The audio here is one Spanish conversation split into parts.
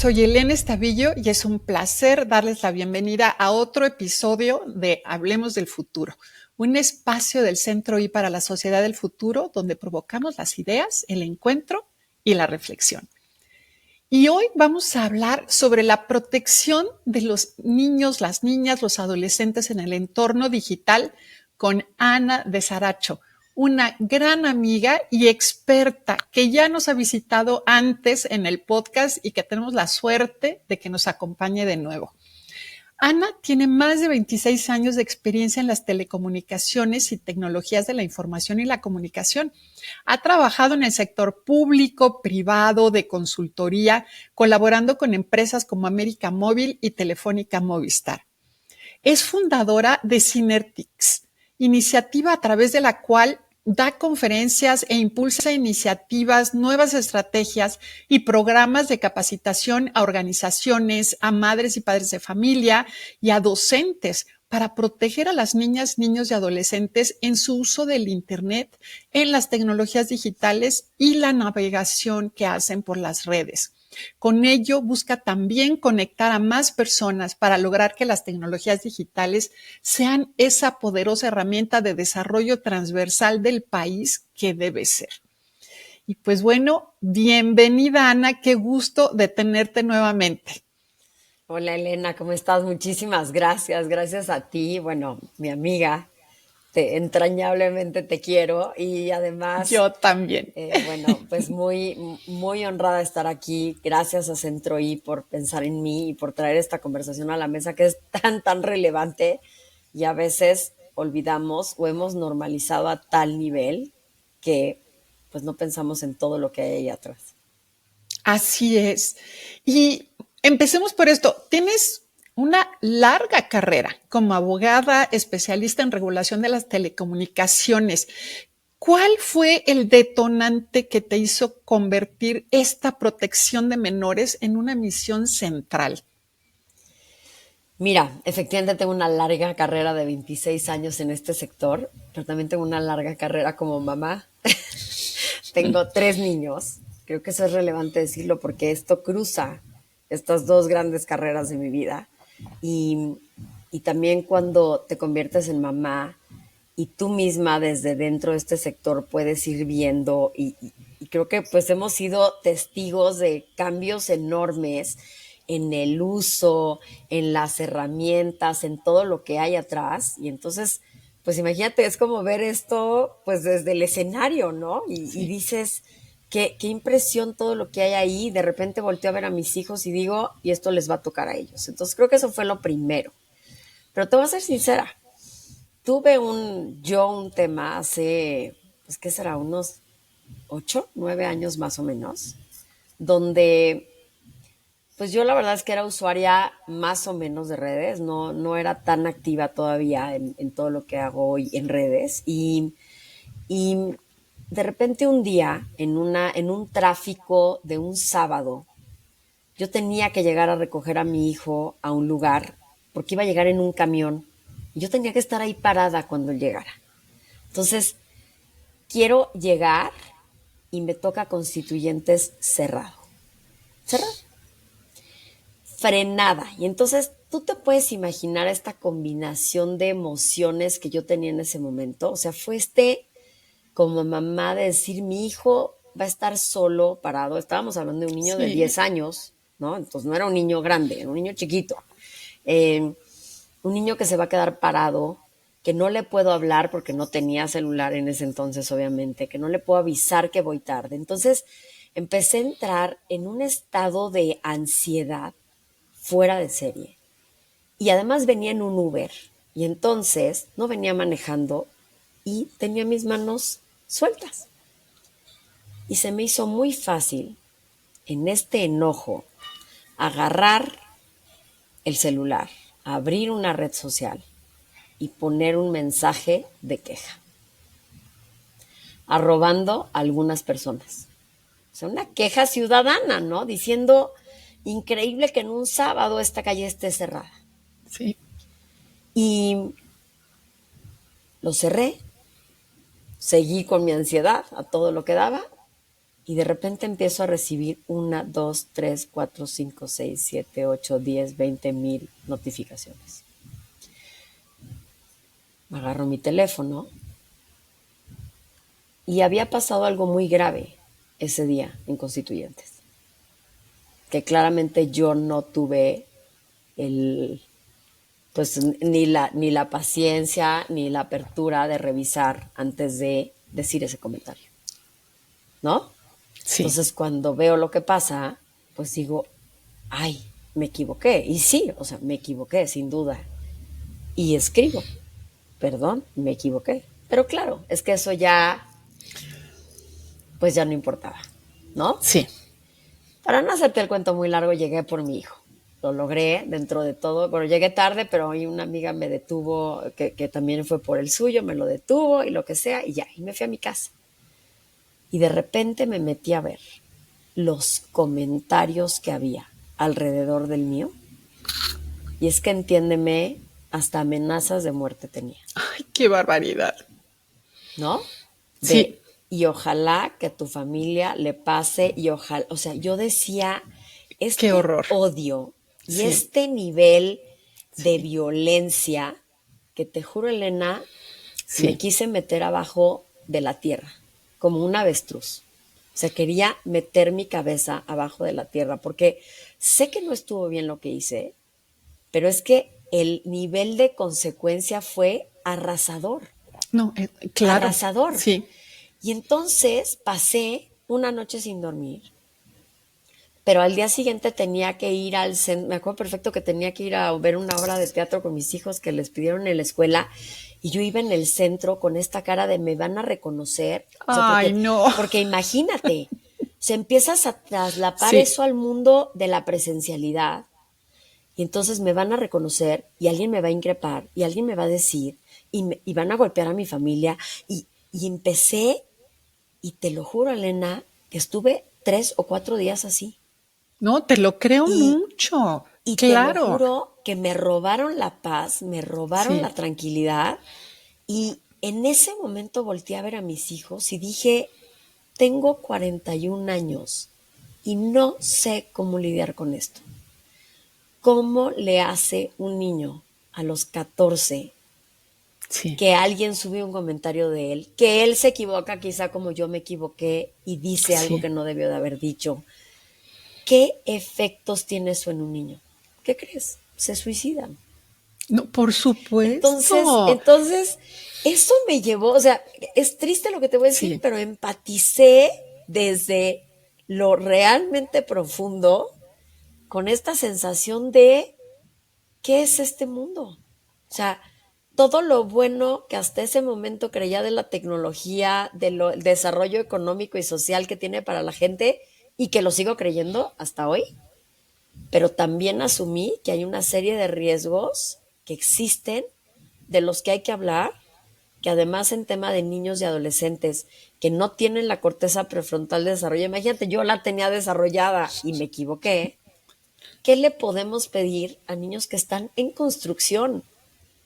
Soy Elena Estavillo y es un placer darles la bienvenida a otro episodio de Hablemos del Futuro, un espacio del Centro I para la Sociedad del Futuro donde provocamos las ideas, el encuentro y la reflexión. Y hoy vamos a hablar sobre la protección de los niños, las niñas, los adolescentes en el entorno digital con Ana de Saracho, una gran amiga y experta que ya nos ha visitado antes en el podcast y que tenemos la suerte de que nos acompañe de nuevo. Ana tiene más de 26 años de experiencia en las telecomunicaciones y tecnologías de la información y la comunicación. Ha trabajado en el sector público, privado, de consultoría, colaborando con empresas como América Móvil y Telefónica Movistar. Es fundadora de Synertics, iniciativa a través de la cual da conferencias e impulsa iniciativas, nuevas estrategias y programas de capacitación a organizaciones, a madres y padres de familia y a docentes para proteger a las niñas, niños y adolescentes en su uso del Internet, en las tecnologías digitales y la navegación que hacen por las redes. Con ello, busca también conectar a más personas para lograr que las tecnologías digitales sean esa poderosa herramienta de desarrollo transversal del país que debe ser. Y pues bueno, bienvenida Ana, qué gusto de tenerte nuevamente. Hola Elena, ¿cómo estás? Muchísimas gracias, gracias a ti, bueno, mi amiga, entrañablemente te quiero y además, Yo también. bueno, pues muy honrada de estar aquí. Gracias a Centro I por pensar en mí y por traer esta conversación a la mesa que es tan relevante y a veces olvidamos o hemos normalizado a tal nivel que pues no pensamos en todo lo que hay ahí atrás. Así es. Y empecemos por esto. Tienes una larga carrera como abogada especialista en regulación de las telecomunicaciones. ¿Cuál fue el detonante que te hizo convertir esta protección de menores en una misión central? Mira, efectivamente tengo una larga carrera de 26 años en este sector, pero también tengo una larga carrera como mamá. Tengo 3 niños. Creo que eso es relevante decirlo porque esto cruza estas dos grandes carreras de mi vida. Y, y también cuando te conviertes en mamá y tú misma desde dentro de este sector puedes ir viendo y creo que pues hemos sido testigos de cambios enormes en el uso, en las herramientas, en todo lo que hay atrás. Y entonces, pues imagínate, es como ver esto pues desde el escenario, ¿no? Y Sí. dices, qué impresión todo lo que hay ahí. De repente volteo a ver a mis hijos y digo, y esto les va a tocar a ellos. Entonces creo que eso fue lo primero. Pero te voy a ser sincera, tuve un tema hace, pues, ¿qué será? Unos 8, 9 años más o menos, donde, pues yo la verdad es que era usuaria más o menos de redes, no era tan activa todavía en todo lo que hago hoy en redes. Y de repente un día, en un tráfico de un sábado, yo tenía que llegar a recoger a mi hijo a un lugar porque iba a llegar en un camión y yo tenía que estar ahí parada cuando él llegara. Entonces, quiero llegar y me toca Constituyentes cerrado. Cerrado. Frenada. Y entonces tú te puedes imaginar esta combinación de emociones que yo tenía en ese momento. O sea, fue como mamá de decir, mi hijo va a estar solo, parado. Estábamos hablando de un niño de Sí. 10 años, ¿no? Entonces no era un niño grande, era un niño chiquito. Eh, un niño que se va a quedar parado, que no le puedo hablar porque no tenía celular en ese entonces, obviamente, que no le puedo avisar que voy tarde. Entonces empecé a entrar en un estado de ansiedad fuera de serie. Y además venía en un Uber. Y entonces no venía manejando y tenía mis manos sueltas. Y se me hizo muy fácil, en este enojo, agarrar el celular, abrir una red social y poner un mensaje de queja, arrobando a algunas personas. O sea, una queja ciudadana, ¿no? Diciendo, increíble que en un sábado esta calle esté cerrada. Sí. Y lo cerré, seguí con mi ansiedad a todo lo que daba Y de repente empiezo a recibir 1, 2, 3, 4, 5, 6, 7, 8, 10, 20 mil notificaciones. Agarro mi teléfono y había pasado algo muy grave ese día en Constituyentes, que claramente yo no tuve el, pues ni la paciencia ni la apertura de revisar antes de decir ese comentario, ¿no? Sí. Entonces cuando veo lo que pasa, pues digo, ay, me equivoqué. Y sí, o sea, me equivoqué, sin duda. Y escribo, perdón, me equivoqué. Pero claro, es que eso ya, pues ya no importaba, ¿no? Sí. Para no hacerte el cuento muy largo, llegué por mi hijo. Lo logré dentro de todo. Bueno, llegué tarde, pero hoy una amiga me detuvo, que también fue por el suyo, me lo detuvo y lo que sea, y ya, y me fui a mi casa. Y de repente me metí a ver los comentarios que había alrededor del mío. Y es que entiéndeme, hasta amenazas de muerte tenía, Ay, qué barbaridad. ¿no? Sí. Y ojalá que a tu familia le pase, y ojalá, o sea, yo decía, Qué este horror. odio y Sí. este nivel de Sí. violencia, que te juro, Elena, me Sí. quise meter abajo de la tierra, como un avestruz. O sea, quería meter mi cabeza abajo de la tierra, porque sé que no estuvo bien lo que hice, pero es que el nivel de consecuencia fue arrasador, No, claro. arrasador. Sí. Y entonces pasé una noche sin dormir, pero al día siguiente tenía que ir al centro, me acuerdo perfecto que tenía que ir a ver una obra de teatro con mis hijos que les pidieron en la escuela, y yo iba en el centro con esta cara de me van a reconocer, o sea, Ay, no. porque imagínate, se empiezas a traslapar Sí. eso al mundo de la presencialidad, y entonces me van a reconocer y alguien me va a increpar y alguien me va a decir y van a golpear a mi familia, y empecé, y te lo juro, Elena, que estuve 3 o 4 días así. No, te lo creo Y, mucho. y te lo Claro. juro que me robaron la paz, me robaron Sí. la tranquilidad. Y en ese momento volteé a ver a mis hijos y dije, tengo 41 años y no sé cómo lidiar con esto. ¿Cómo le hace un niño a los 14 Sí. que alguien sube un comentario de él, que él se equivoca quizá como yo me equivoqué y dice algo Sí. que no debió de haber dicho? ¿Qué efectos tiene eso en un niño? ¿Qué crees? Se suicidan. No, por Entonces, supuesto. entonces, eso me llevó, o sea, es triste lo que te voy a decir, Sí. pero empaticé desde lo realmente profundo con esta sensación de ¿qué es este mundo? O sea, todo lo bueno que hasta ese momento creía de la tecnología, del desarrollo económico y social que tiene para la gente, y que lo sigo creyendo hasta hoy, pero también asumí que hay una serie de riesgos que existen, de los que hay que hablar, que además en tema de niños y adolescentes que no tienen la corteza prefrontal desarrollada, imagínate, yo la tenía desarrollada y me equivoqué. ¿Qué le podemos pedir a niños que están en construcción?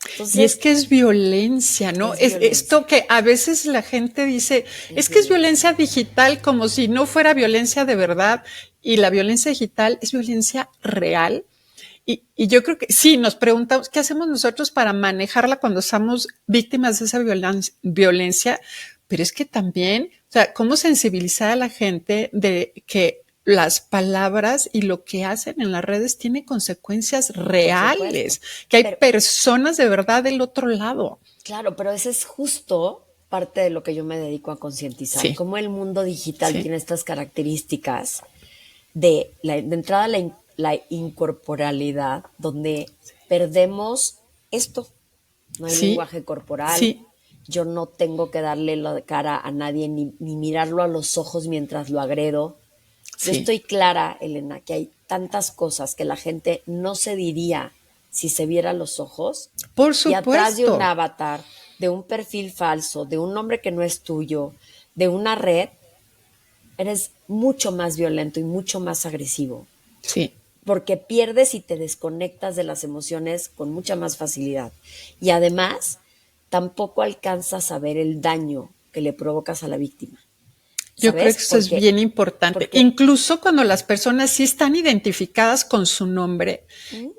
Y es Entonces, que es violencia, ¿no? es Es violencia, esto que a veces la gente dice, es es que es violencia. violencia digital como si no fuera violencia de verdad. Y la violencia digital es violencia real. Y yo creo que sí, nos preguntamos, ¿qué hacemos nosotros para manejarla cuando somos víctimas de esa violencia? Pero es que también, o sea, cómo sensibilizar a la gente de que las palabras y lo que hacen en las redes tiene consecuencias Por supuesto. reales, que hay Pero, personas de verdad del otro lado. claro, pero ese es justo parte de lo que yo me dedico a concientizar, Sí, cómo el mundo digital sí, tiene estas características de entrada la incorporalidad, donde perdemos esto. No hay sí, lenguaje corporal, sí, yo no tengo que darle la cara a nadie, ni mirarlo a los ojos mientras lo agredo. Yo sí. estoy clara, Elena, que hay tantas cosas que la gente no se diría si se viera a los ojos, Por y atrás de un supuesto. avatar, de un perfil falso, de un nombre que no es tuyo, de una red, eres mucho más violento y mucho más agresivo, Sí, porque pierdes y te desconectas de las emociones con mucha más facilidad. Y además, tampoco alcanzas a ver el daño que le provocas a la víctima. Yo creo que ¿sabes? eso es bien importante. Porque Incluso cuando las personas sí están identificadas con su nombre,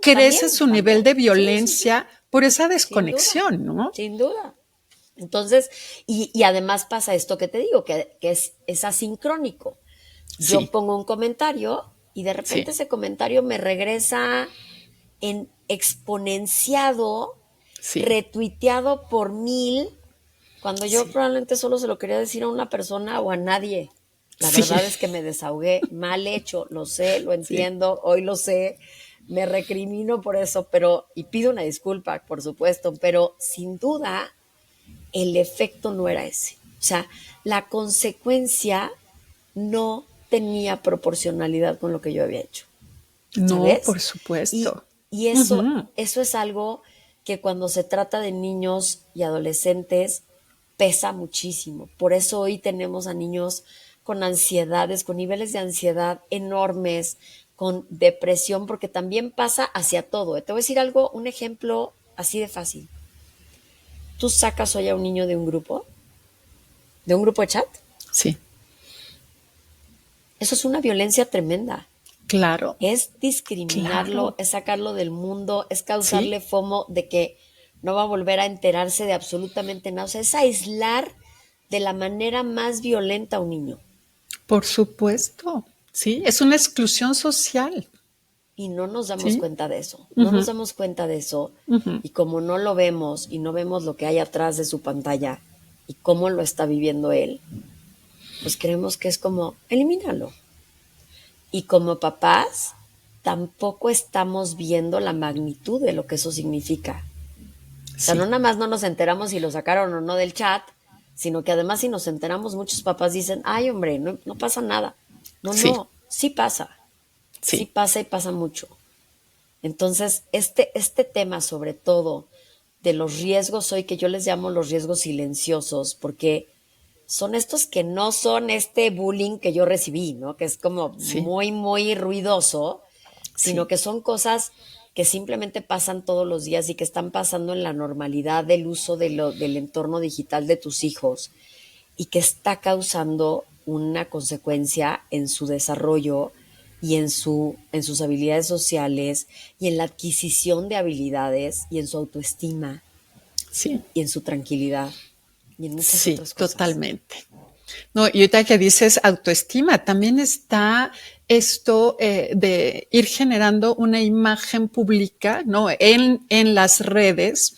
crece también, su nivel también, de sí, sí, sí, violencia por esa sin duda, desconexión, ¿no? sin duda. Entonces, y además pasa esto que te digo, que es asincrónico. Yo Sí, pongo un comentario y de repente sí, ese comentario me regresa en exponenciado, sí, retuiteado por 1000, cuando yo sí, probablemente solo se lo quería decir a una persona o a nadie. La sí, verdad es que me desahogué, mal hecho, lo sé, lo sí, entiendo, hoy lo sé, me recrimino por eso, pero, y pido una disculpa, por supuesto, pero sin duda el efecto no era ese. O sea, la consecuencia no tenía proporcionalidad con lo que yo había hecho, no, ¿sabes? por Y, supuesto. y Ujú. eso es algo que cuando se trata de niños y adolescentes pesa muchísimo. Por eso hoy tenemos a niños con ansiedades, con niveles de ansiedad enormes, con depresión, porque también pasa hacia todo. Te voy a decir algo, un ejemplo así de fácil. Tú sacas hoy a un niño de un grupo de chat, Sí, eso es una violencia tremenda. claro, Es discriminarlo, claro, es sacarlo del mundo, es sí, causarle FOMO de que no va a volver a enterarse de absolutamente nada. O sea, es aislar de la manera más violenta a un niño. por supuesto. Sí, es una exclusión social. Y no nos damos Sí, cuenta de eso. No nos ujú, damos cuenta de eso. ujú. Y como no lo vemos y no vemos lo que hay atrás de su pantalla y cómo lo está viviendo él, pues creemos que es como, elimínalo. Y como papás, tampoco estamos viendo la magnitud de lo que eso significa. O sea, no Sí, nada más no nos enteramos si lo sacaron o no del chat, sino que además si nos enteramos, muchos papás dicen, ay hombre, no, no pasa nada. No, sí, no, sí sí, pasa y pasa mucho. Entonces, este tema sobre todo de los riesgos hoy, que yo les llamo los riesgos silenciosos, porque son estos que no son este bullying que yo recibí, ¿no? Que es como sí, muy, muy ruidoso, sino sí, que son cosas que simplemente pasan todos los días y que están pasando en la normalidad del uso del entorno digital de tus hijos y que está causando una consecuencia en su desarrollo y en sus habilidades sociales y en la adquisición de habilidades y en su autoestima sí, y en su tranquilidad y en muchas sí, otras cosas. totalmente. No, y ahorita que dices autoestima, también está esto de ir generando una imagen pública, ¿no? En las redes,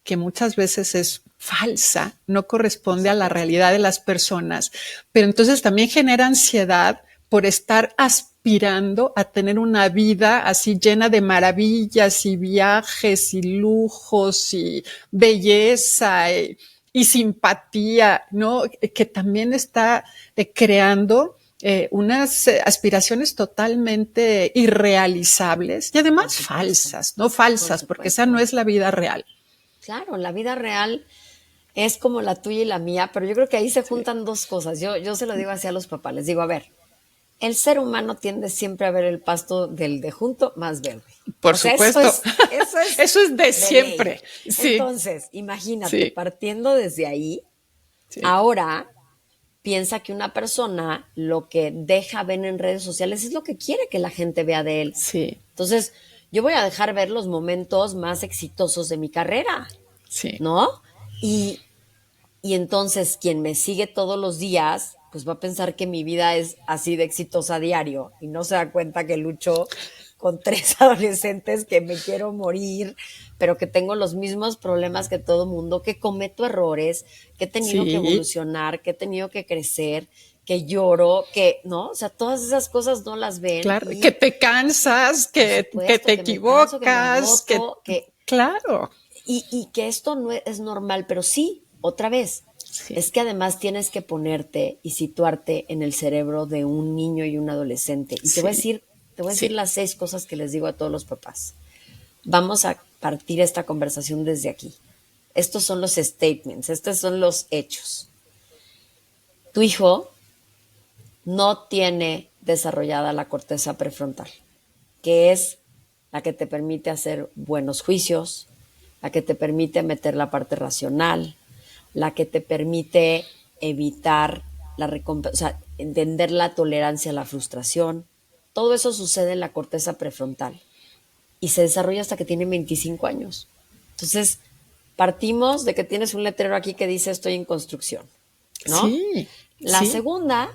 que muchas veces es falsa, no Por corresponde a la supuesto. realidad de las personas, pero entonces también genera ansiedad por estar aspirando a tener una vida así llena de maravillas y viajes y lujos y belleza y simpatía, ¿no? Que también está creando unas aspiraciones totalmente irrealizables y Por además supuesto. falsas, no Por falsas, porque esa no supuesto. es la vida real. Claro, la vida real es como la tuya y la mía, pero yo creo que ahí se Sí. juntan dos cosas. Yo se lo digo así a los papás, les digo, a ver, el ser humano tiende siempre a ver el pasto del de junto más verde. Por O sea, supuesto. eso es Eso es de de ley. siempre. Sí, Entonces, imagínate, sí, partiendo desde ahí, sí, ahora piensa que una persona lo que deja ver en redes sociales es lo que quiere que la gente vea de él. sí, Entonces, yo voy a dejar ver los momentos más exitosos de mi carrera, sí, ¿no? Y, y entonces quien me sigue todos los días, pues va a pensar que mi vida es así de exitosa a diario y no se da cuenta que lucho con 3 adolescentes, que me quiero morir, pero que tengo los mismos problemas que todo mundo, que cometo errores, que he tenido que sí, evolucionar, que he tenido que crecer, que lloro, que, ¿no? O sea, todas esas cosas no las ven claro. Que y, te cansas, por que te supuesto, que me canso, que me equivocas, que, agoto, que claro. y que esto no es normal, pero sí, otra vez, Sí, es que además tienes que ponerte y situarte en el cerebro de un niño y un adolescente. Y sí, te voy a decir sí, las 6 cosas que les digo a todos los papás. Vamos a partir esta conversación desde aquí. Estos son los statements, estos son los hechos. Tu hijo no tiene desarrollada la corteza prefrontal, que es la que te permite hacer buenos juicios, la que te permite meter la parte racional, la que te permite evitar o sea, entender la tolerancia a la frustración. Todo eso sucede en la corteza prefrontal y se desarrolla hasta que tiene 25 años. Entonces, partimos de que tienes un letrero aquí que dice estoy en construcción, ¿no? Sí, La sí, segunda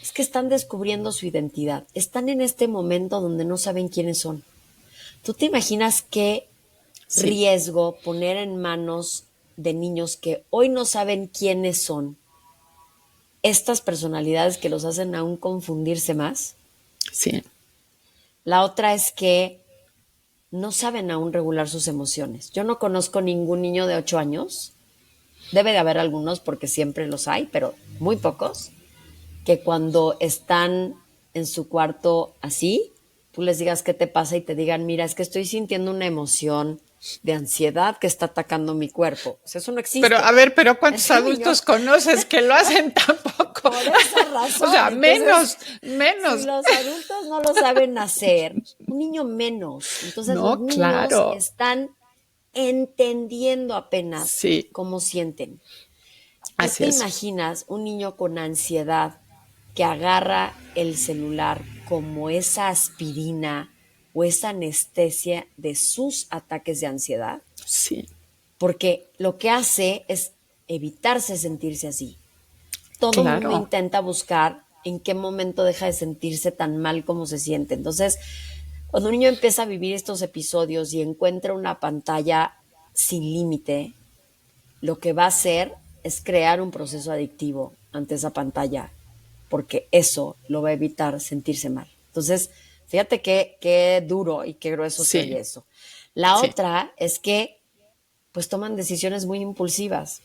es que están descubriendo su identidad. Están en este momento donde no saben quiénes son. ¿Tú te imaginas qué sí, riesgo poner en manos de niños que hoy no saben quiénes son estas personalidades que los hacen aún confundirse más? sí. La otra es que no saben aún regular sus emociones. Yo no conozco ningún niño de 8 años, debe de haber algunos porque siempre los hay, pero muy pocos, que cuando están en su cuarto así, tú les digas qué te pasa y te digan, mira, es que estoy sintiendo una emoción de ansiedad que está atacando mi cuerpo. O sea, eso no Pero, a existe. ver, pero ¿cuántos Ese niño, adultos conoces que lo hacen tampoco? por esa O sea, razón, entonces, menos, si menos. los adultos no lo saben hacer, un niño menos. Entonces, los No, niños claro. están entendiendo apenas Sí, cómo sienten. ¿Tú así te es. imaginas un niño con ansiedad que agarra el celular como esa aspirina o esa anestesia de sus ataques de ansiedad? Sí, Porque lo que hace es evitarse sentirse así. Todo el mundo claro. intenta buscar en qué momento deja de sentirse tan mal como se siente. Entonces, cuando un niño empieza a vivir estos episodios y encuentra una pantalla sin límite, lo que va a hacer es crear un proceso adictivo ante esa pantalla, porque eso lo va a evitar sentirse mal. Entonces, fíjate qué duro y qué grueso se Sí, oye eso. La sí, otra es que pues toman decisiones muy impulsivas.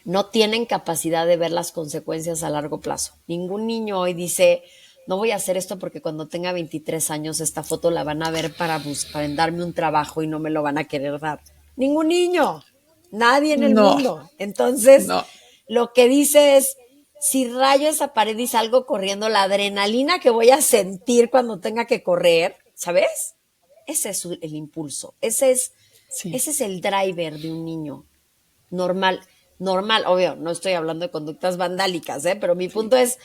No tienen capacidad de ver las consecuencias a largo plazo. Ningún niño hoy dice, no voy a hacer esto porque cuando tenga 23 años esta foto la van a ver para darme un trabajo y no me lo van a querer dar. Ningún niño, nadie en el no, mundo. Entonces, no. lo que dice es, si rayo esa pared y salgo corriendo, la adrenalina que voy a sentir cuando tenga que correr, ¿sabes? Ese es el impulso, Sí, ese es el driver de un niño normal, normal, obvio, no estoy hablando de conductas vandálicas, ¿eh? Pero mi sí, punto es,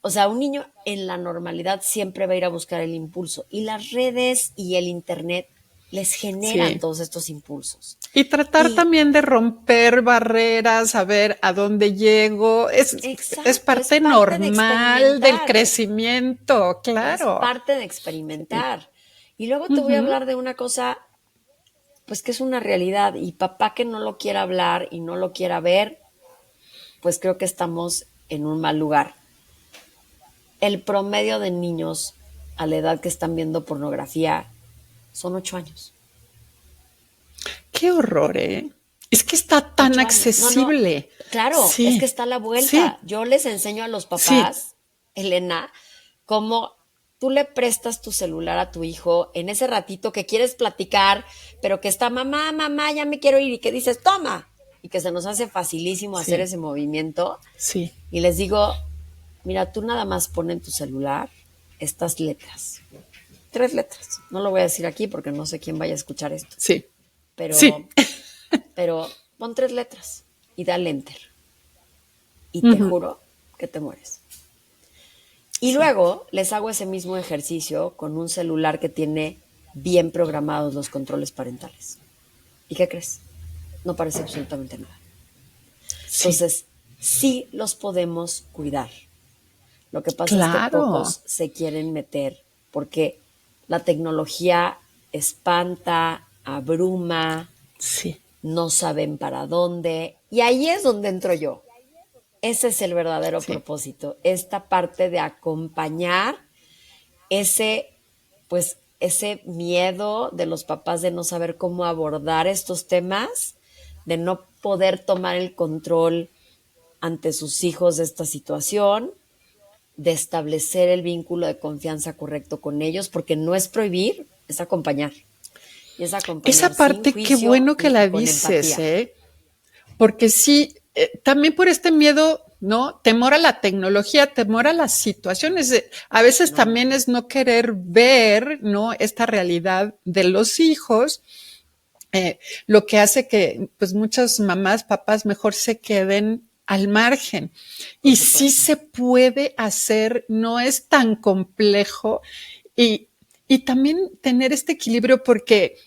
o sea, un niño en la normalidad siempre va a ir a buscar el impulso y las redes y el internet les generan sí. todos estos impulsos. Y tratar Y también de romper barreras, saber a dónde llego, es exacto, es parte parte de normal del experimentar, crecimiento, es claro. parte de Sí. experimentar. Y luego te voy a Ujú. hablar de una cosa, pues que es una realidad y papá que no lo quiera hablar y no lo quiera ver, pues creo que estamos en un mal lugar. El promedio de niños a la edad que están viendo pornografía son 8 años. Qué horror, ¿eh? Es que está tan 8 años. No, no. accesible. Claro, es que Sí, está a la sí, vuelta. Yo les enseño a los sí, papás, Elena, cómo tú le prestas tu celular a tu hijo en ese ratito que quieres platicar, pero que está mamá, mamá, ya me quiero ir y que dices, toma. Y que se nos hace facilísimo hacer sí, ese movimiento. sí, Y les digo, mira, tú nada más pon en tu celular estas letras. 3 letras. No lo voy a decir aquí porque no sé quién vaya a escuchar esto. sí, Pero, sí. pero pon 3 letras y dale enter. Y te Ujú. juro que te mueres. Y Sí. luego les hago ese mismo ejercicio con un celular que tiene bien programados los controles parentales. ¿Y qué crees? No parece absolutamente nada. Sí, Entonces, sí los podemos cuidar. Lo que pasa es que claro. pocos se quieren meter porque la tecnología espanta, abruma, Sí, no saben para dónde. Y ahí es donde entro yo. Ese es el verdadero sí. propósito, esta parte de acompañar ese, pues, ese miedo de los papás de no saber cómo abordar estos temas, de no poder tomar el control ante sus hijos de esta situación, de establecer el vínculo de confianza correcto con ellos, porque no es prohibir, es acompañar. Y es acompañar Esa sin parte, qué juicio bueno que y la con dices, empatía. ¿eh? Porque sí, también por este miedo, ¿no? Temor a la tecnología, temor a las situaciones. A veces No, también es no querer ver, ¿no? Esta realidad de los hijos, lo que hace que, pues, muchas mamás, papás mejor se queden al margen. Y sí se puede hacer, no es tan complejo. Y también tener este equilibrio porque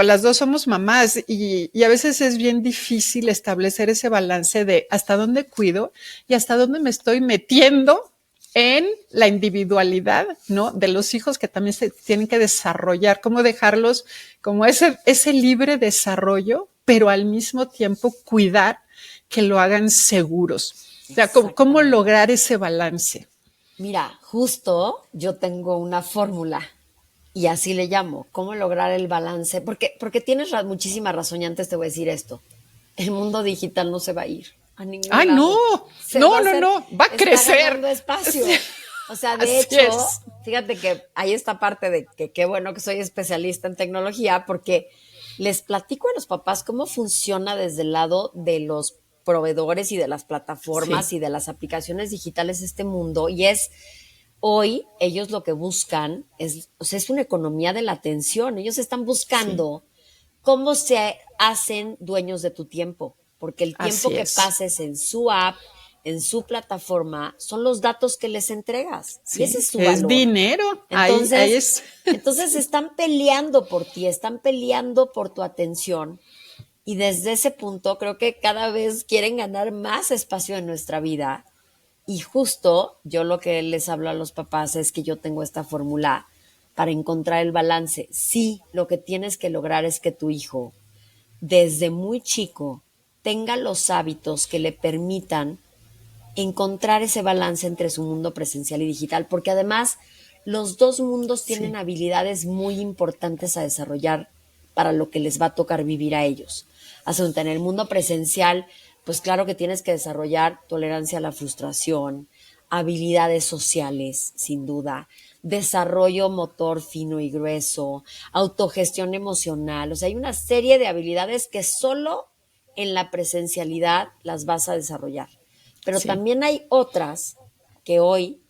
las dos somos mamás y a veces es bien difícil establecer ese balance de hasta dónde cuido y hasta dónde me estoy metiendo en la individualidad, ¿no? De los hijos que también se tienen que desarrollar, cómo dejarlos como ese libre desarrollo, pero al mismo tiempo cuidar que lo hagan seguros. O sea, ¿cómo lograr ese balance? Mira, justo yo tengo una fórmula y así le llamo, cómo lograr el balance, porque tienes muchísima razón y antes te voy a decir esto, el mundo digital no se va a ir a ningún ¡Ay, no! lado. No, va a crecer. Está ganando espacio. Sí. O sea, de hecho, fíjate que hay esta parte de que qué bueno que soy especialista en tecnología porque les platico a los papás cómo funciona desde el lado de los proveedores y de las plataformas y de las aplicaciones digitales este mundo y es hoy ellos lo que buscan es, o sea, es una economía de la atención. Ellos están buscando cómo se hacen dueños de tu tiempo, porque el tiempo que pases en su app, en su plataforma, son los datos que les entregas. Sí, y ese es su valor. Es dinero. Entonces, ahí es. entonces están peleando por ti, están peleando por tu atención. Y desde ese punto creo que cada vez quieren ganar más espacio en nuestra vida. Y justo yo lo que les hablo a los papás es que yo tengo esta fórmula para encontrar el balance. Sí, lo que tienes que lograr es que tu hijo, desde muy chico, tenga los hábitos que le permitan encontrar ese balance entre su mundo presencial y digital, porque además los dos mundos tienen habilidades muy importantes a desarrollar para lo que les va a tocar vivir a ellos. Asunta, en el mundo presencial, pues claro que tienes que desarrollar tolerancia a la frustración, habilidades sociales, sin duda, desarrollo motor fino y grueso, autogestión emocional. O sea, hay una serie de habilidades que solo en la presencialidad las vas a desarrollar. Pero también hay otras que hoy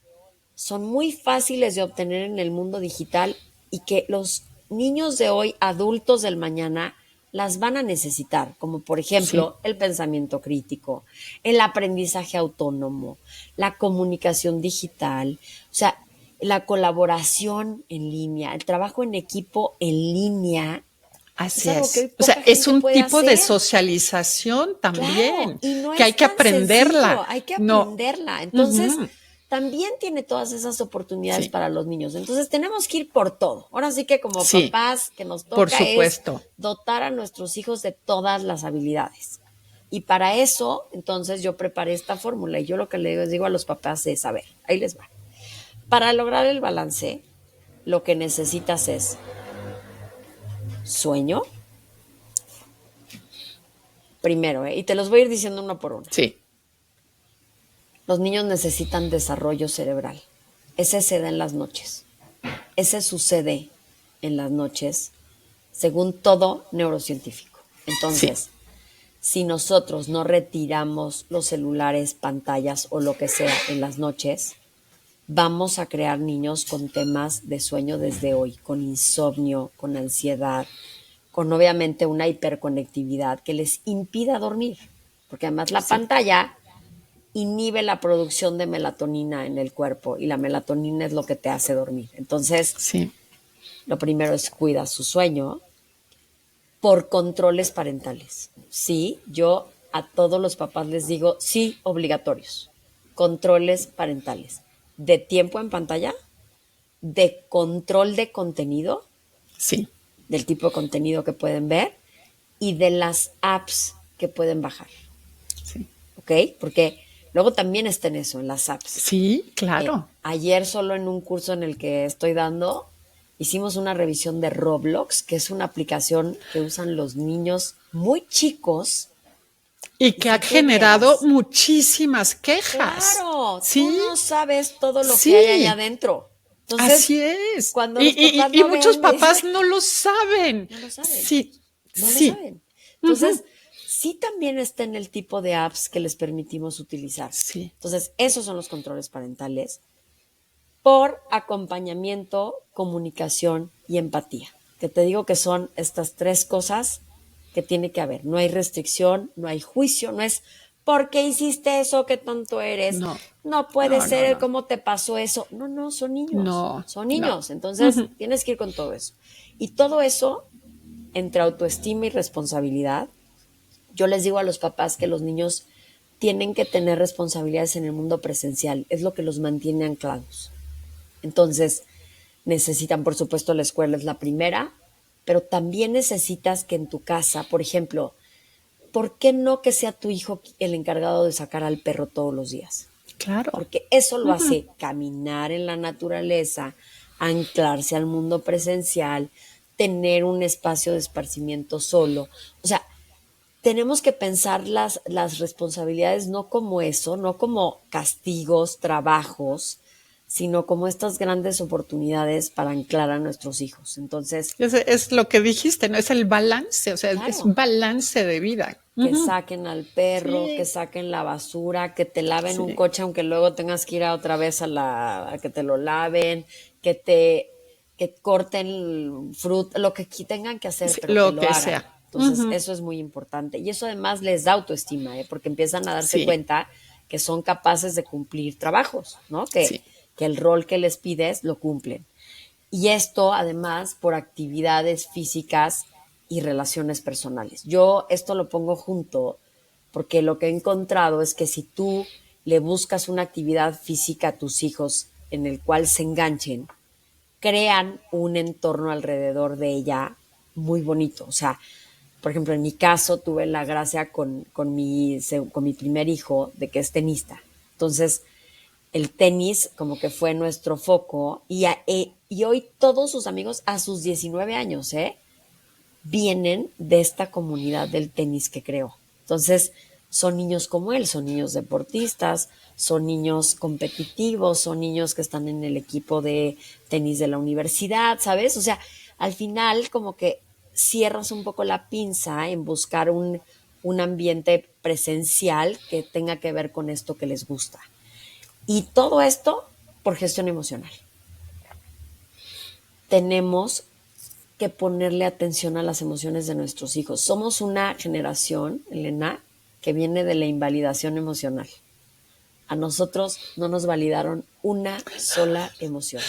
son muy fáciles de obtener en el mundo digital y que los niños de hoy, adultos del mañana, las van a necesitar, como por ejemplo el pensamiento crítico, el aprendizaje autónomo, la comunicación digital, o sea, la colaboración en línea, el trabajo en equipo en línea. Así es. O sea, es un tipo de socialización también, claro, y no que hay es que tan aprenderla. sencillo, hay que aprenderla. Entonces, también tiene todas esas oportunidades para los niños. Entonces, tenemos que ir por todo. Ahora sí que como papás, que nos toca es dotar a nuestros hijos de todas las habilidades. Y para eso, entonces, yo preparé esta fórmula. Y yo lo que les digo a los papás es, a ver, ahí les va. Para lograr el balance, lo que necesitas es sueño. Primero, y te los voy a ir diciendo uno por uno. Sí. Los niños necesitan desarrollo cerebral. Ese se da en las noches. Ese sucede en las noches, según todo neurocientífico. Entonces, si nosotros no retiramos los celulares, pantallas o lo que sea en las noches, vamos a crear niños con temas de sueño desde hoy, con insomnio, con ansiedad, con obviamente una hiperconectividad que les impida dormir. Porque además la pantalla inhibe la producción de melatonina en el cuerpo y la melatonina es lo que te hace dormir. Entonces, lo primero es cuida su sueño por controles parentales. Sí, yo a todos los papás les digo, sí, obligatorios. Controles parentales. De tiempo en pantalla, de control de contenido, del tipo de contenido que pueden ver y de las apps que pueden bajar. ¿Ok? Porque luego también está en eso, en las apps. Sí, claro. Ayer solo en un curso en el que estoy dando, hicimos una revisión de Roblox, que es una aplicación que usan los niños muy chicos. Y que ha generado muchísimas quejas. Claro, tú no sabes todo lo que hay allá adentro. Entonces, así es. Cuando y muchos papás no lo saben. No lo saben. Sí, no lo saben. Entonces, sí también está en el tipo de apps que les permitimos utilizar. Entonces, esos son los controles parentales por acompañamiento, comunicación y empatía. Que te digo que son estas tres cosas que tiene que haber. No hay restricción, no hay juicio, no es ¿por qué hiciste eso? ¿Qué tonto eres? No, No puede no, no, ser, no, ¿cómo te pasó eso? No, no, son niños, no, son no. niños. Entonces, Ujú. tienes que ir con todo eso. Y todo eso, entre autoestima y responsabilidad, yo les digo a los papás que los niños tienen que tener responsabilidades en el mundo presencial. Es lo que los mantiene anclados. Entonces, necesitan, por supuesto, la escuela es la primera, pero también necesitas que en tu casa, por ejemplo, ¿por qué no que sea tu hijo el encargado de sacar al perro todos los días? Claro. Porque eso lo Ujú. hace caminar en la naturaleza, anclarse al mundo presencial, tener un espacio de esparcimiento solo. O sea, tenemos que pensar las responsabilidades no como eso, no como castigos, trabajos, sino como estas grandes oportunidades para anclar a nuestros hijos. Entonces, Es lo que dijiste, ¿no? Es el balance, o sea, es claro, un balance de vida. que Ujú. saquen al perro, que Sí, saquen la basura, que te laven un sí, coche aunque luego tengas que ir a otra vez a que te lo laven, que corten fruta, lo que tengan que hacer, sí, pero que lo lo que hagan. sea. Entonces, Ujú. eso es muy importante. Y eso además les da autoestima, ¿eh? Porque empiezan a darse Sí, cuenta que son capaces de cumplir trabajos, ¿no? sí. Que el rol que les pides lo cumplen. Y esto además por actividades físicas y relaciones personales. Yo esto lo pongo junto porque lo que he encontrado es que si tú le buscas una actividad física a tus hijos en el cual se enganchen, crean un entorno alrededor de ella muy bonito. O sea, por ejemplo, en mi caso tuve la gracia con mi primer hijo de que es tenista. Entonces, el tenis como que fue nuestro foco y hoy todos sus amigos a sus 19 años, vienen de esta comunidad del tenis que creó. Entonces, son niños como él, son niños deportistas, son niños competitivos, son niños que están en el equipo de tenis de la universidad, ¿sabes? O sea, al final como que cierras un poco la pinza en buscar un ambiente presencial que tenga que ver con esto que les gusta. Y todo esto por gestión emocional. Tenemos que ponerle atención a las emociones de nuestros hijos. Somos una generación, Elena, que viene de la invalidación emocional. A nosotros no nos validaron una sola emoción.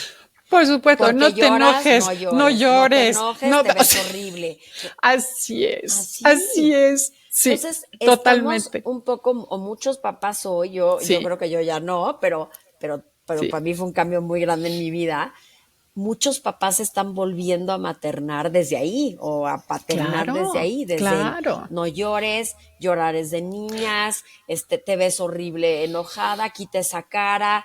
Por supuesto, Porque no te lloras, enojes, no no llores. No te llores, enojes, no, te o ves sea, horrible. así es, así Así. es. Sí, Entonces, estamos totalmente. un poco, o muchos papás hoy, yo Sí, creo que yo ya no, pero sí, para mí fue un cambio muy grande en mi vida. Muchos papás están volviendo a maternar desde ahí o a paternar desde claro, ahí, desde el claro. no llores, llorar es de niñas, te ves horrible enojada, quita esa cara.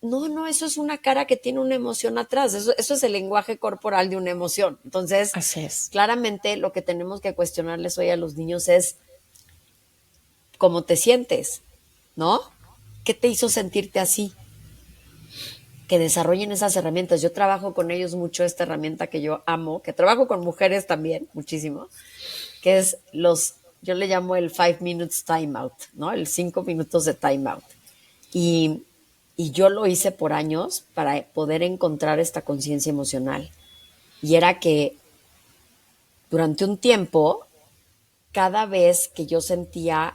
No, no, eso es una cara que tiene una emoción atrás, eso es el lenguaje corporal de una emoción. Entonces, Así es. claramente lo que tenemos que cuestionarles hoy a los niños es cómo te sientes, ¿no? ¿Qué te hizo sentirte así? Que desarrollen esas herramientas. Yo trabajo con ellos mucho esta herramienta que yo amo, que trabajo con mujeres también muchísimo, que es yo le llamo el 5 minutes timeout, ¿no? El 5 minutos de timeout. Y, y yo lo hice por años para poder encontrar esta conciencia emocional. Y era que durante un tiempo, cada vez que yo sentía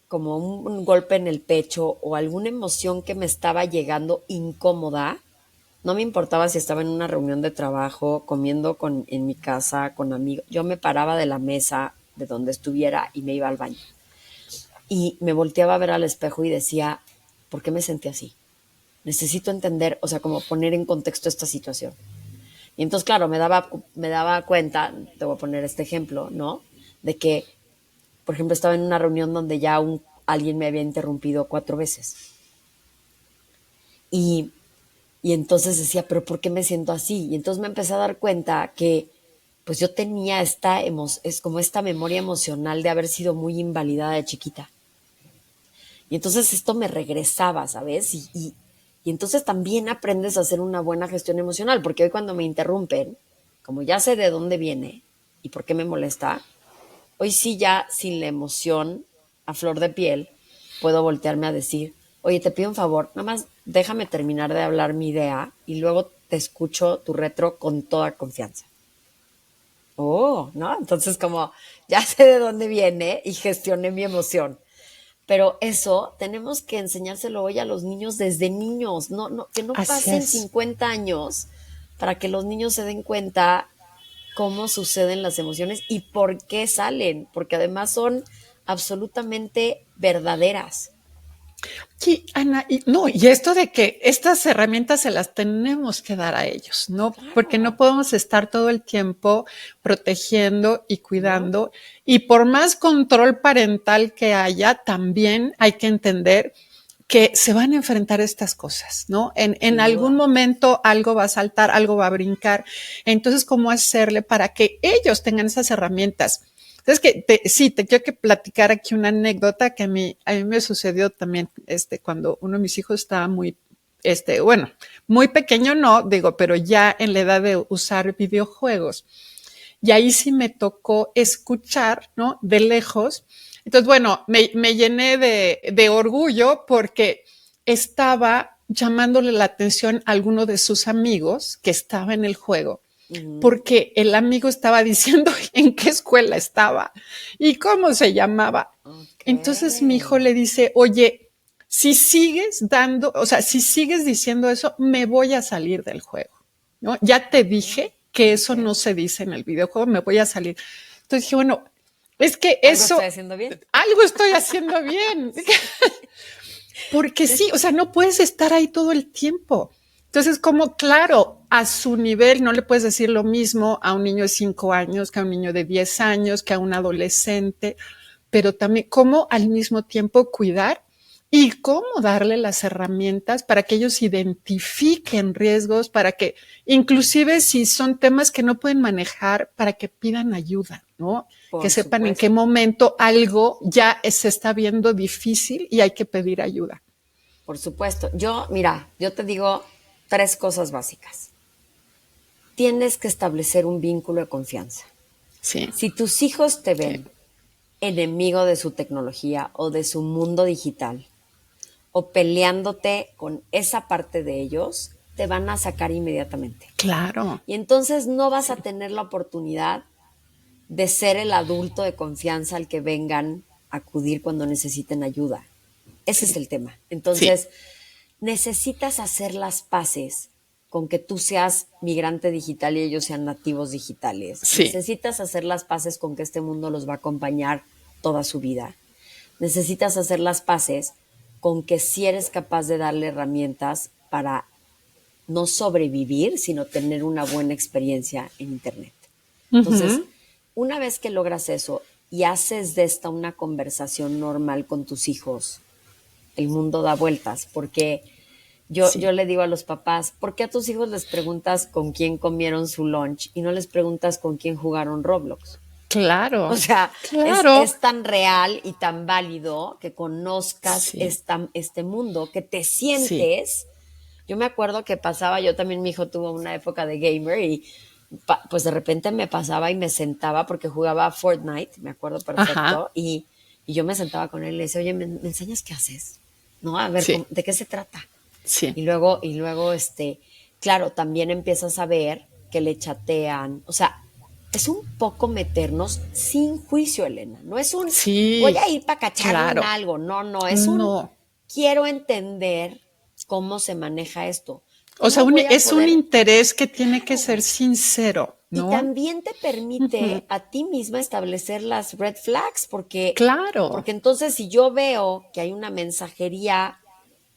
como un golpe en el pecho o alguna emoción que me estaba llegando incómoda, no me importaba si estaba en una reunión de trabajo, comiendo en mi casa, con amigos. Yo me paraba de la mesa de donde estuviera y me iba al baño. Y me volteaba a ver al espejo y decía, ¿por qué me sentí así? Necesito entender, o sea, como poner en contexto esta situación. Y entonces, claro, me daba cuenta, te voy a poner este ejemplo, ¿no? De que, por ejemplo, estaba en una reunión donde ya alguien me había interrumpido 4 veces. Y Y entonces decía, pero ¿por qué me siento así? Y entonces me empecé a dar cuenta que pues yo tenía es como esta memoria emocional de haber sido muy invalidada de chiquita. Y entonces esto me regresaba, ¿sabes? Y entonces también aprendes a hacer una buena gestión emocional, porque hoy cuando me interrumpen, como ya sé de dónde viene y por qué me molesta, hoy sí ya sin la emoción a flor de piel puedo voltearme a decir, oye, te pido un favor, nada más déjame terminar de hablar mi idea y luego te escucho tu retro con toda confianza. Oh, ¿no? Entonces como ya sé de dónde viene y gestioné mi emoción. Pero eso tenemos que enseñárselo hoy a los niños desde niños, que no Así pasen es. 50 años para que los niños se den cuenta cómo suceden las emociones y por qué salen, porque además son absolutamente verdaderas. Sí, Ana, y no, y esto de que estas herramientas se las tenemos que dar a ellos, ¿no? Porque no Claro, podemos estar todo el tiempo protegiendo y ¿no? cuidando. Y por más control parental que haya, también hay que entender que se van a enfrentar estas cosas, ¿no? En Sin algún duda. momento algo va a saltar, algo va a brincar. Entonces, ¿cómo hacerle para que ellos tengan esas herramientas? Entonces, sí, te quiero que platicar aquí una anécdota que a mí me sucedió también, cuando uno de mis hijos estaba bueno, muy pequeño no, digo, pero ya en la edad de usar videojuegos. Y ahí sí me tocó escuchar, ¿no? De lejos. Entonces, bueno, me llené de orgullo porque estaba llamándole la atención a alguno de sus amigos que estaba en el juego, Ujú. porque el amigo estaba diciendo en qué escuela estaba y cómo se llamaba. Ok. Entonces mi hijo le dice, oye, si sigues dando, o sea, si sigues diciendo eso, me voy a salir del juego, ¿no? Ya te dije que Ok. eso no se dice en el videojuego, me voy a salir. Entonces dije, bueno, es que Algo estoy eso, haciendo bien. algo estoy haciendo bien. Sí. Porque sí, o sea, no puedes estar ahí todo el tiempo. Entonces, como claro, a su nivel no le puedes decir lo mismo a un niño de 5 años, que a un niño de 10 años, que a un adolescente, pero también cómo al mismo tiempo cuidar y cómo darle las herramientas para que ellos identifiquen riesgos, para que inclusive si son temas que no pueden manejar, para que pidan ayuda, ¿no? Que Por sepan en qué supuesto. momento algo ya se está viendo difícil y hay que pedir ayuda. Por supuesto. Mira, yo te digo tres cosas básicas. Tienes que establecer un vínculo de confianza. Sí, Si tus hijos te sí, ven enemigo de su tecnología o de su mundo digital o peleándote con esa parte de ellos, te van a sacar inmediatamente. claro. Y entonces no vas Sí, a tener la oportunidad de ser el adulto de confianza al que vengan a acudir cuando necesiten ayuda. Ese es sí, el tema. sí, Entonces, necesitas hacer las paces con que tú seas migrante digital y ellos sean nativos digitales. sí. Necesitas hacer las paces con que este mundo los va a acompañar toda su vida. Necesitas hacer las paces con que si eres capaz de darle herramientas para no sobrevivir, sino tener una buena experiencia en Internet. Entonces, Ujú, una vez que logras eso y haces de esta una conversación normal con tus hijos, el mundo da vueltas, porque yo sí, le digo a los papás, ¿por qué a tus hijos les preguntas con quién comieron su lunch y no les preguntas con quién jugaron Roblox? O claro, sea, claro. es tan real y tan válido que conozcas Sí, este mundo, que te sí, sientes. Yo me acuerdo que pasaba, yo también, mi hijo tuvo una época de gamer y pues de repente me pasaba y me sentaba porque jugaba a Fortnite, me acuerdo ajá, perfecto, y yo me sentaba con él y le decía, oye, ¿me enseñas qué haces? ¿No? A ver, sí, ¿de qué se trata? sí, Y luego, claro, también empiezas a ver que le chatean. O sea, es un poco meternos sin juicio, Elena. No es un voy sí, a ir para cacharlo en claro. algo. No, no, es un No. quiero entender cómo se maneja esto. O sea, ¿Cómo voy a es un poder? interés que tiene que ser Claro. sincero, Y ¿no? también te Ujú, permite a ti misma establecer las red flags, claro, porque entonces si yo veo que hay una mensajería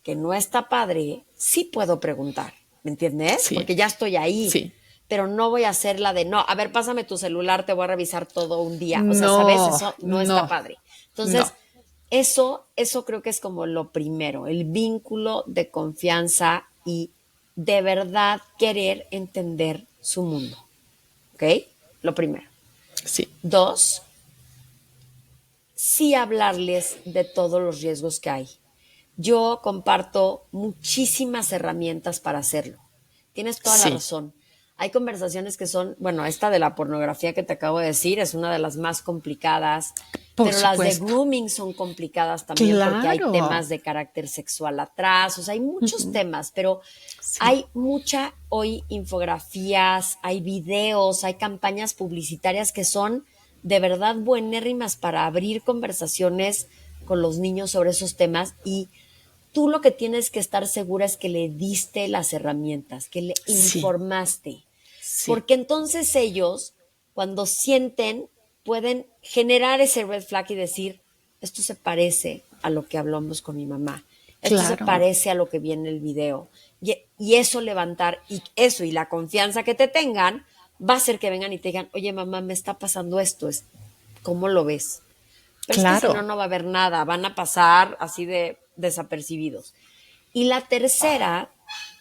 que no está padre, sí puedo preguntar, ¿me entiendes? sí, Porque ya estoy ahí, sí. pero no voy a hacer la de, no, a ver, pásame tu celular, te voy a revisar todo un día. O sea, ¿sabes? No, Eso no está no, padre. no. Entonces, eso creo que es como lo primero, el vínculo de confianza y de verdad querer entender su mundo, ¿ok? Lo primero. Sí, Dos, sí hablarles de todos los riesgos que hay. Yo comparto muchísimas herramientas para hacerlo. Tienes toda la sí, razón. Hay conversaciones que son, bueno, esta de la pornografía que te acabo de decir es una de las más complicadas, por pero las de supuesto. grooming son complicadas también porque hay Claro. temas de carácter sexual atrás, o sea, hay muchos Ujú, temas, pero sí, hay mucha hoy infografías, hay videos, hay campañas publicitarias que son de verdad buenérrimas para abrir conversaciones con los niños sobre esos temas y tú lo que tienes que estar segura es que le diste las herramientas, que le Sí, informaste, sí, porque entonces ellos, cuando sienten, pueden generar ese red flag y decir, esto se parece a lo que hablamos con mi mamá, esto se claro, parece a lo que vi en el video, y eso levantar, y eso y la confianza que te tengan, va a hacer que vengan y te digan, oye mamá, me está pasando esto, ¿cómo lo ves? Pero es que si no, claro. no va a haber nada, van a pasar así de desapercibidos. Y la tercera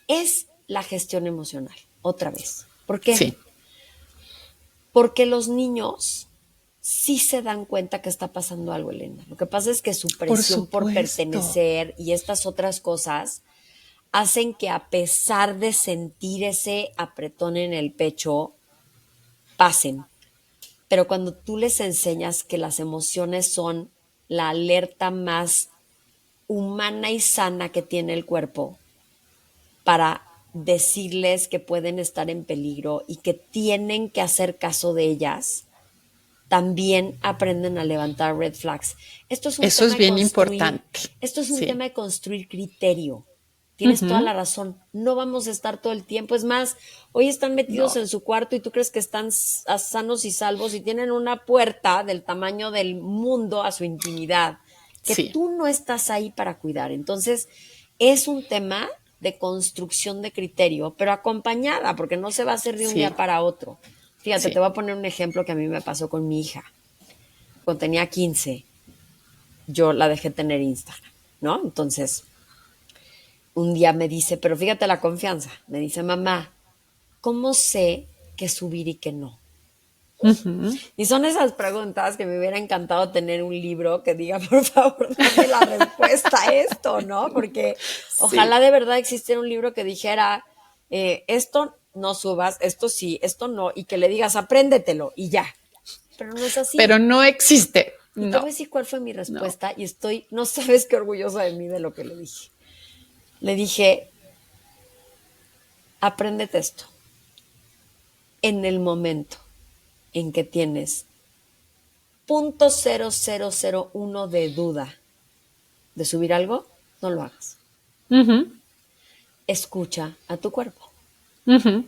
es la gestión emocional, otra vez. ¿Por qué? Sí, Porque los niños sí se dan cuenta que está pasando algo, Elena. Lo que pasa es que su por presión por supuesto. pertenecer y estas otras cosas hacen que a pesar de sentir ese apretón en el pecho, pasen. Pero cuando tú les enseñas que las emociones son la alerta más humana y sana que tiene el cuerpo para decirles que pueden estar en peligro y que tienen que hacer caso de ellas, también aprenden a levantar red flags. Esto es un Eso tema es de bien construir, importante. esto es un Sí. tema de construir criterio. Tienes toda Ujú. la razón. No vamos a estar todo el tiempo. Es más, hoy están metidos No, en su cuarto y tú crees que están sanos y salvos y tienen una puerta del tamaño del mundo a su intimidad, que sí, tú no estás ahí para cuidar. Entonces, es un tema de construcción de criterio, pero acompañada, porque no se va a hacer de un día sí, para otro. Fíjate, te sí. voy a poner un ejemplo que a mí me pasó con mi hija. Cuando tenía 15, yo la dejé tener Instagram, ¿no? Entonces, un día me dice, pero fíjate la confianza, me dice, mamá, ¿cómo sé qué subir y qué no? Ujú. Y son esas preguntas que me hubiera encantado tener un libro que diga, por favor, dame la respuesta a esto, ¿no? Porque Sí, ojalá de verdad existiera un libro que dijera, esto no subas, esto sí, esto no, y que le digas, apréndetelo y ya. Pero no es pero así. no existe. Y te voy No, a decir cuál fue mi no. respuesta y estoy, no sabes qué orgullosa de mí de lo que le dije. Le dije, apréndete esto. En el momento en que tienes 0.0001 de duda de subir algo, no lo hagas. Ujú, Escucha a tu cuerpo. ujú.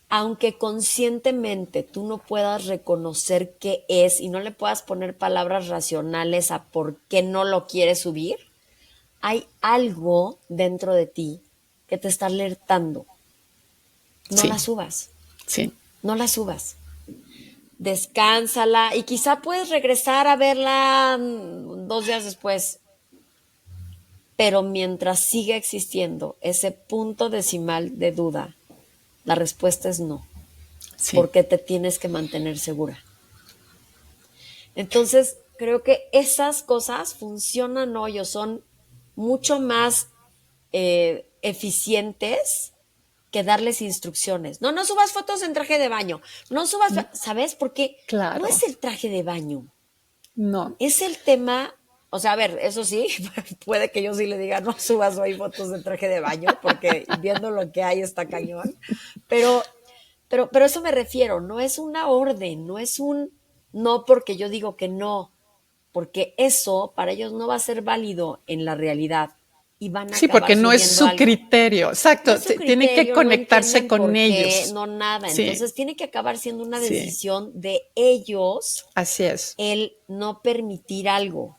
Aunque conscientemente tú no puedas reconocer qué es y no le puedas poner palabras racionales a por qué no lo quieres subir, hay algo dentro de ti que te está alertando. No la Sí, subas, sí, no la subas. Descánsala y quizá puedes regresar a verla 2 días después, pero mientras siga existiendo ese punto decimal de duda, la respuesta es no, sí. porque te tienes que mantener segura. Entonces, creo que esas cosas funcionan hoy o son mucho más eficientes que darles instrucciones. No, no subas fotos en traje de baño. No subas, ¿sabes? Porque no Claro. es el traje de baño. No. Es el tema, o sea, a ver, eso sí, puede que yo sí le diga, no subas hoy fotos de traje de baño, porque viendo lo que hay está cañón. Pero, pero eso me refiero, no es una orden, no es un no porque yo digo que no, porque eso para ellos no va a ser válido en la realidad y van a Sí, acabar porque no es subiendo su algo. criterio. No Exacto. es su Tiene que criterio, no conectarse entienden con por qué, ellos. no nada. Sí, Entonces tiene que acabar siendo una sí. decisión de ellos Así es. el no permitir algo,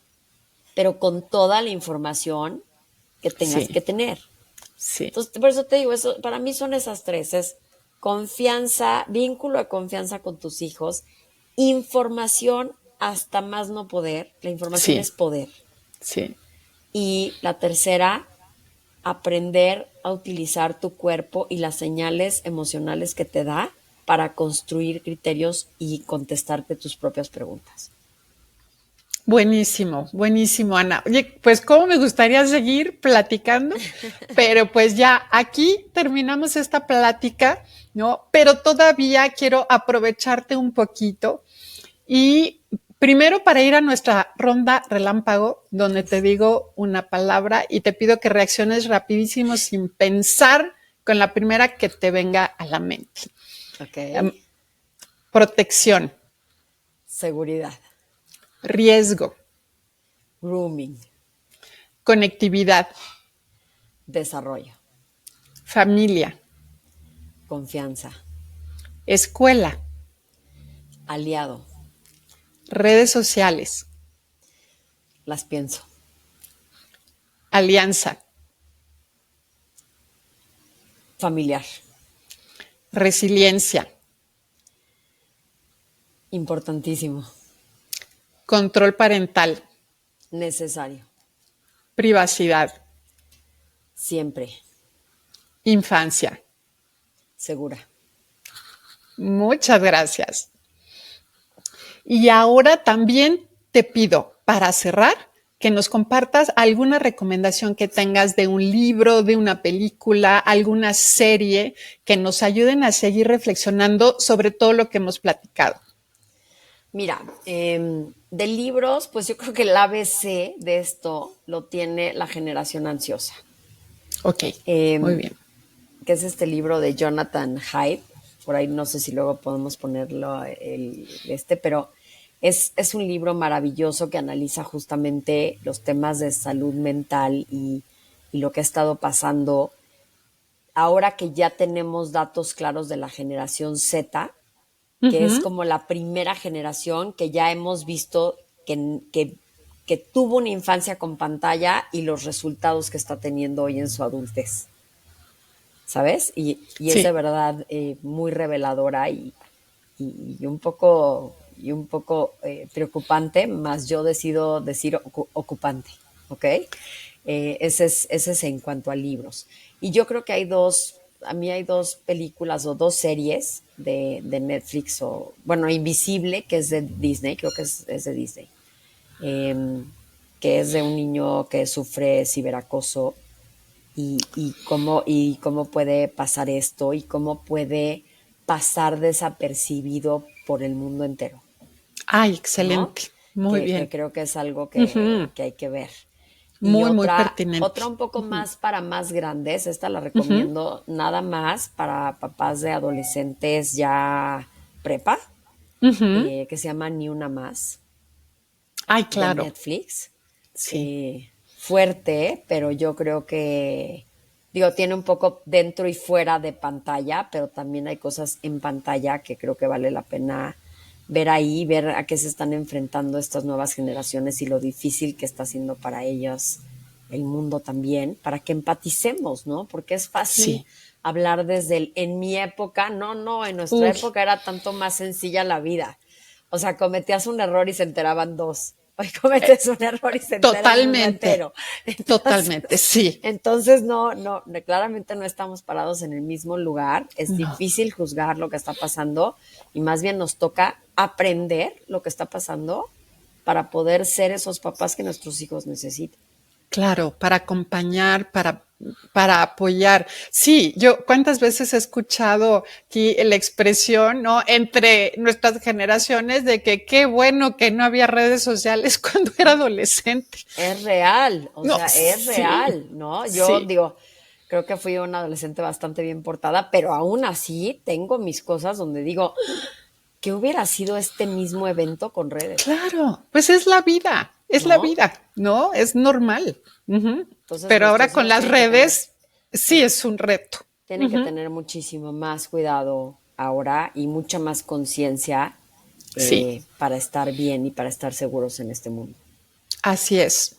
pero con toda la información que tengas Sí, que tener. sí, Entonces, por eso te digo, eso, para mí son esas tres, es confianza, vínculo de confianza con tus hijos, información hasta más no poder, la información sí, es poder. sí. Y la tercera, aprender a utilizar tu cuerpo y las señales emocionales que te da para construir criterios y contestarte tus propias preguntas. Buenísimo, buenísimo, Ana. Oye, pues cómo me gustaría seguir platicando, pero pues ya aquí terminamos esta plática, ¿no? Pero todavía quiero aprovecharte un poquito y primero para ir a nuestra ronda relámpago, donde te digo una palabra y te pido que reacciones rapidísimo sin pensar con la primera que te venga a la mente. Ok. Um, Protección. seguridad, riesgo, grooming, conectividad, desarrollo, familia, confianza, escuela, aliado, redes sociales, las pienso, alianza, familiar, resiliencia, importantísimo, control parental, necesario, privacidad, siempre, infancia. segura. Muchas gracias. Y ahora también te pido, para cerrar, que nos compartas alguna recomendación que tengas de un libro, de una película, alguna serie que nos ayuden a seguir reflexionando sobre todo lo que hemos platicado. Mira, de libros, pues yo creo que el ABC de esto lo tiene La generación ansiosa, Ok, muy em, bien. que es este libro de Jonathan Haidt. Por ahí no sé si luego podemos ponerlo, pero es un libro maravilloso que analiza justamente los temas de salud mental y lo que ha estado pasando ahora que ya tenemos datos claros de la generación Z, que es Ujú. como la primera generación que ya hemos visto que tuvo una infancia con pantalla y los resultados que está teniendo hoy en su adultez, ¿sabes? Y es de Sí, verdad muy reveladora y un poco preocupante, más yo decido decir ocupante, ¿ok? Ese es en cuanto a libros. Y yo creo que a mí hay dos películas o dos series de Netflix, o bueno, Invisible, que es de Disney, creo que es de Disney, eh, que es de un niño que sufre ciberacoso y cómo puede pasar esto y cómo puede pasar desapercibido por el mundo entero, ay, ¿no? excelente, muy Que bien. creo que es algo Ujú. que hay que ver. Y Muy, muy otra pertinente. un poco Ujú, más para más grandes, esta la ujú. recomiendo nada más para papás de adolescentes ya prepa, Ujú. que se llama Ni Una Más, Ay, de claro, Netflix. sí, Fuerte, pero yo creo que, digo, tiene un poco dentro y fuera de pantalla, pero también hay cosas en pantalla que creo que vale la pena ver ahí, ver a qué se están enfrentando estas nuevas generaciones y lo difícil que está siendo para ellas el mundo también, para que empaticemos, ¿no? Porque es fácil sí. hablar desde en mi época, no, en nuestra Uy, época era tanto más sencilla la vida. O sea, cometías un error y se enteraban dos. Hoy cometes un error y se entera el mundo totalmente, entero. totalmente, sí. Entonces claramente no estamos parados en el mismo lugar. Es No, difícil juzgar lo que está pasando y más bien nos toca aprender lo que está pasando para poder ser esos papás que nuestros hijos necesitan. claro, para acompañar, para apoyar. Sí, yo cuántas veces he escuchado aquí la expresión, ¿no? Entre nuestras generaciones de que qué bueno que no había redes sociales cuando era adolescente. Es real, o No, sea, es sí, real, ¿no? Yo sí. digo, creo que fui una adolescente bastante bien portada, pero aún así tengo mis cosas donde digo, ¿qué hubiera sido este mismo evento con redes? Claro, pues es la ¿No? vida, ¿no? Es normal. Ujú. Entonces Pero ahora nuestros con hijos las redes, sí es un reto. tienen que Ujú. tener muchísimo más cuidado ahora y mucha más conciencia Sí, para estar bien y para estar seguros en este mundo. así es.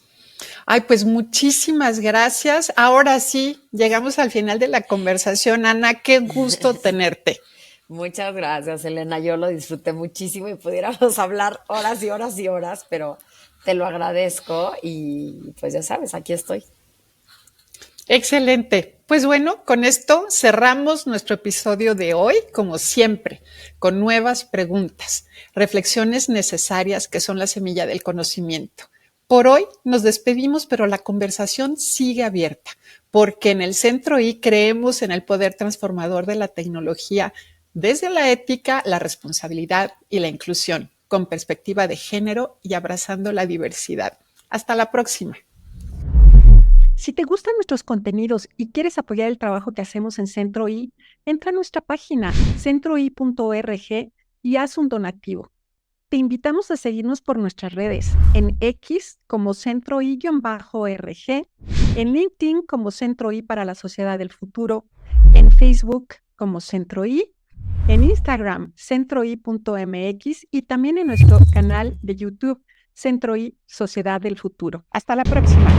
Ay, pues muchísimas gracias. Ahora sí, llegamos al final de la conversación. Ana, qué gusto tenerte. Muchas gracias, Elena. Yo lo disfruté muchísimo y pudiéramos hablar horas y horas y horas, pero te lo agradezco y pues ya sabes, aquí estoy. Excelente. Pues bueno, con esto cerramos nuestro episodio de hoy, como siempre, con nuevas preguntas, reflexiones necesarias que son la semilla del conocimiento. Por hoy nos despedimos, pero la conversación sigue abierta, porque en el Centro I creemos en el poder transformador de la tecnología desde la ética, la responsabilidad y la inclusión, con perspectiva de género y abrazando la diversidad. Hasta la próxima. Si te gustan nuestros contenidos y quieres apoyar el trabajo que hacemos en Centro I, entra a nuestra página centroi.org y haz un donativo. te invitamos a seguirnos por nuestras redes, en X como Centro I-RG, en LinkedIn como Centro I para la Sociedad del Futuro, en Facebook como Centro I, en Instagram centroi.mx y también en nuestro canal de YouTube Centro I Sociedad del Futuro. Hasta la próxima.